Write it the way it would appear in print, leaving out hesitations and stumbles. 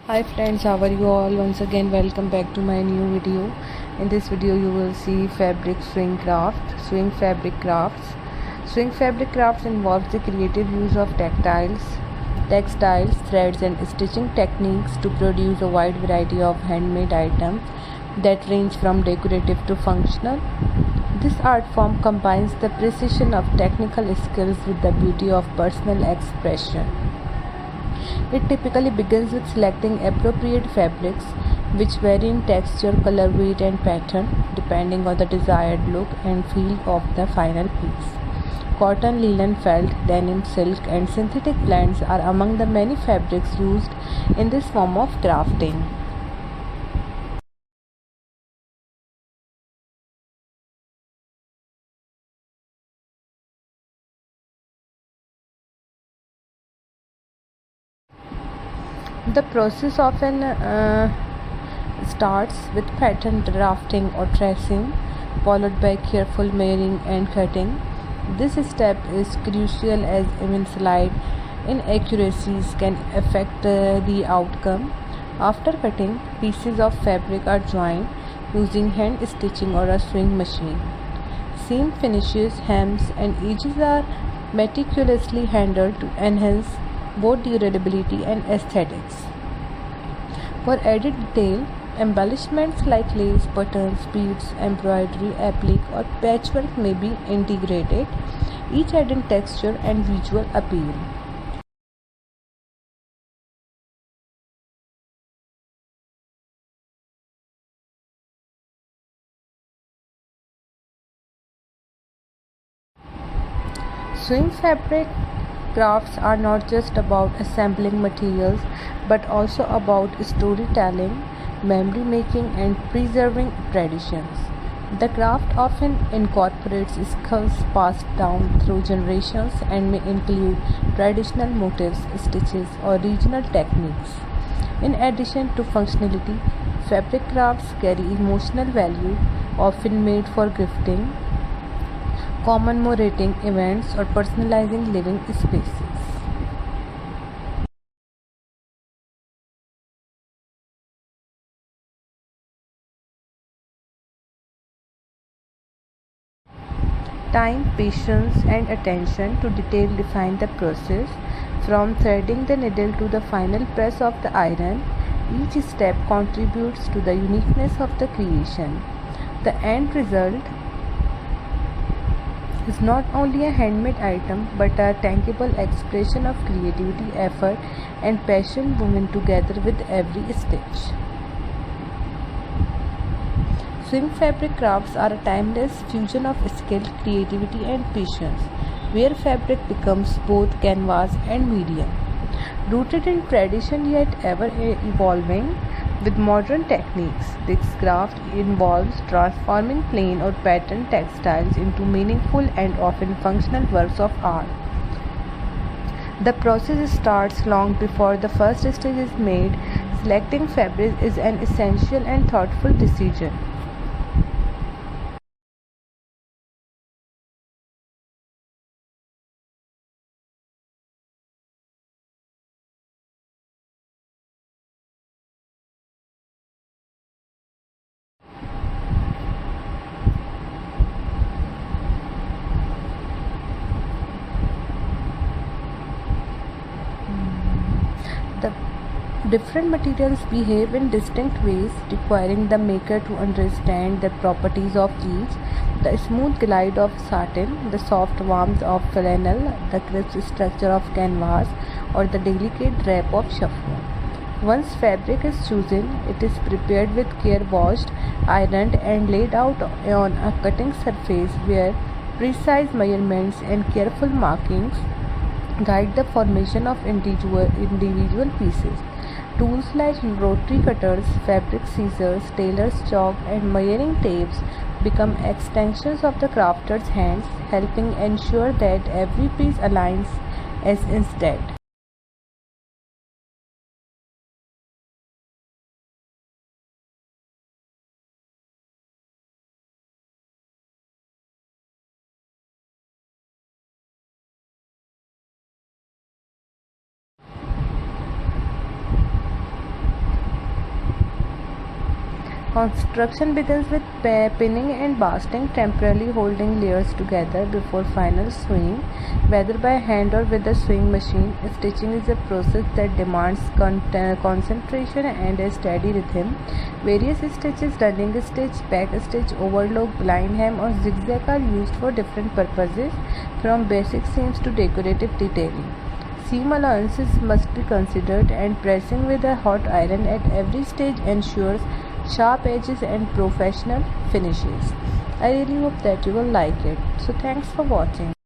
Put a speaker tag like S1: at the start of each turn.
S1: Hi friends, how are you all? Once again welcome back to my new video. In this video you will see fabric swing fabric crafts. Swing fabric crafts involves the creative use of textiles, threads and stitching techniques to produce a wide variety of handmade items that range from decorative to functional. This art form combines the precision of technical skills with the beauty of personal expression. It typically begins with selecting appropriate fabrics, which vary in texture, color, weight, and pattern depending on the desired look and feel of the final piece. Cotton, linen, felt, denim, silk, and synthetic blends are among the many fabrics used in this form of crafting. The process often starts with pattern drafting or tracing, followed by careful measuring and cutting. This step is crucial as even slight inaccuracies can affect the outcome. After cutting, pieces of fabric are joined using hand stitching or a sewing machine. Seam finishes, hems, and edges are meticulously handled to enhance both durability and aesthetics. For added detail, embellishments like lace, buttons, beads, embroidery, applique, or patchwork may be integrated, each adding texture and visual appeal. Swing fabric crafts are not just about assembling materials but also about storytelling, memory making, and preserving traditions. The craft often incorporates skills passed down through generations and may include traditional motifs, stitches, or regional techniques. In addition to functionality, fabric crafts carry emotional value, often made for gifting, commemorating events, or personalizing living spaces. Time, patience, and attention to detail define the process. From threading the needle to the final press of the iron, each step contributes to the uniqueness of the creation. The end result is not only a handmade item but a tangible expression of creativity, effort, and passion woven together with every stitch. Swing fabric crafts are a timeless fusion of skill, creativity, and patience, where fabric becomes both canvas and medium. Rooted in tradition yet ever evolving with modern techniques, this craft involves transforming plain or patterned textiles into meaningful and often functional works of art. The process starts long before the first stitch is made. Selecting fabric is an essential and thoughtful decision. The different materials behave in distinct ways, requiring the maker to understand the properties of each. The smooth glide of satin, the soft warmth of flannel, the crisp structure of canvas, or the delicate drape of chiffon. Once fabric is chosen, it is prepared with care, washed, ironed, and laid out on a cutting surface where precise measurements and careful markings guide the formation of individual pieces. Tools like rotary cutters, fabric scissors, tailor's chalk, and measuring tapes become extensions of the crafter's hands, helping ensure that every piece aligns as intended. Construction begins with pinning and basting, temporarily holding layers together before final sewing, whether by hand or with a sewing machine. Stitching is a process that demands concentration and a steady rhythm. Various stitches, running stitch, back stitch, overlock, blind hem or zigzag are used for different purposes, from basic seams to decorative detailing. Seam allowances must be considered, and pressing with a hot iron at every stage ensures sharp edges and professional finishes. I really hope that you will like it. So thanks for watching.